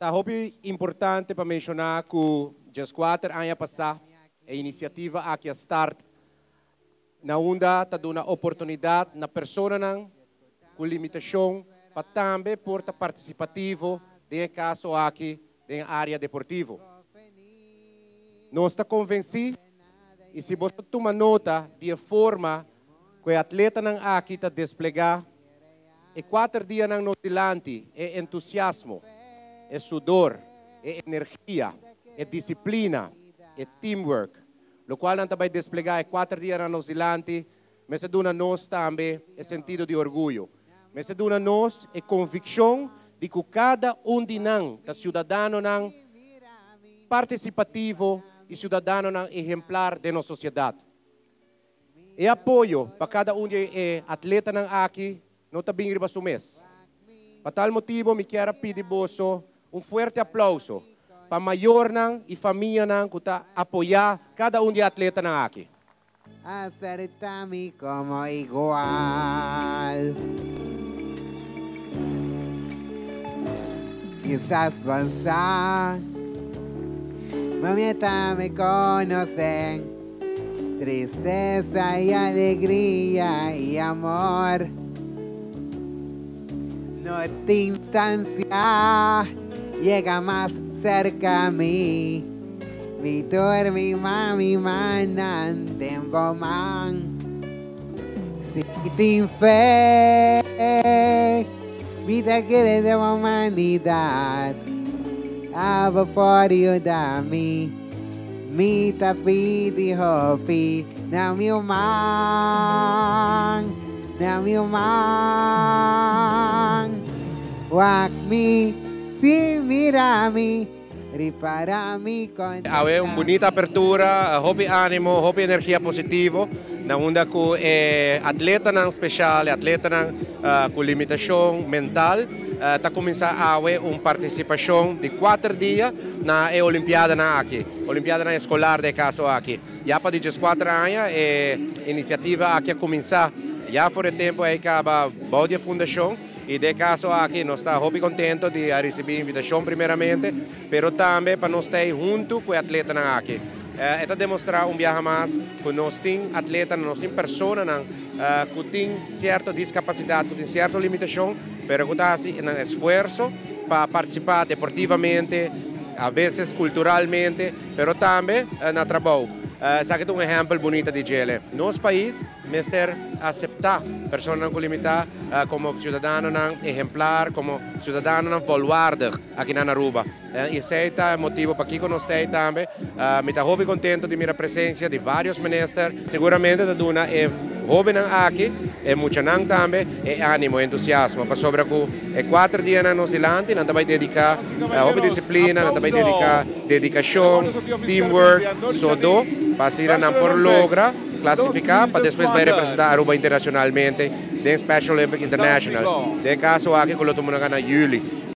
Tá importante para mencionar que just 4 anos passados a iniciativa aqui a start na onda tá dando oportunidade na pessoa com limitação para também porta participativo em caso aqui na área deportiva. Nós está convencidos e se você toma nota de forma que o atleta não aqui está desplegar e 4 dias não nos dilante é entusiasmo, é sudor, é energia, é disciplina, é teamwork, o qual não vai desplegar 4 dias não nos dilante, mas duna nós também é sentido de orgulho, mas duna nós é convicção de que cada de nós, da cidadão não participativo e cidadão não exemplar de nossa sociedade. E apoio para cada de atleta não aqui, não está bem riba mês. Por tal motivo, me quero pedir boso forte aplauso para maior não e família não que está apoiar cada de atleta não aqui. Acerta-me como igual. Quizás pensar, mamita me conocen, tristeza y alegría y amor. Nuestra instancia llega más cerca a mí. Mi dormi mami manan tempo man. Si tin fe, vida quiere de humanidad. Aba por ayudarme. Mi tapi di hopi. Na mi man. Na mi man. Wak mi, si mirami. Há uma bonita abertura, hobby ânimo, hobby energia positivo, na onda com atleta não especial, atleta não com limitação mental, está começando a haver uma participação de 4 dias na Olimpiada aqui, Olimpiada na escolar de caso aqui. Já para 4 anos, a iniciativa aqui a começar, já por tempo aí acaba a boa fundação. E de caso aqui nós estamos muito contentes de receber a invitação primeiramente, mas também para nós estar junto com o atleta aqui. É demonstrar viagem mais que nós temos atleta, nós temos pessoas que têm certa discapacidade, que têm certa limitação, mas que estão um esforço para participar deportivamente, a vezes culturalmente, mas também no trabalho. Sabe que é exemplo bonito de Chile. Nosso país, mestre aceitar pessoas com limitação como cidadão exemplar, como cidadão volwaardig aqui na Aruba. E esse é o motivo para que nós estamos também. Me estou muito contente de minha presença de vários ministros. Seguramente da Duna é jovem aqui, é muito também, é ânimo, entusiasmo. Para sobre que 4 dias nos dilante, nós vai dedicar a disciplina, nós vai dedicar dedicação, teamwork, sodo. Para por logra classificar para depois vai representar Aruba internacionalmente em Special Olympic International. De caso aqui, que eu estou na Juli.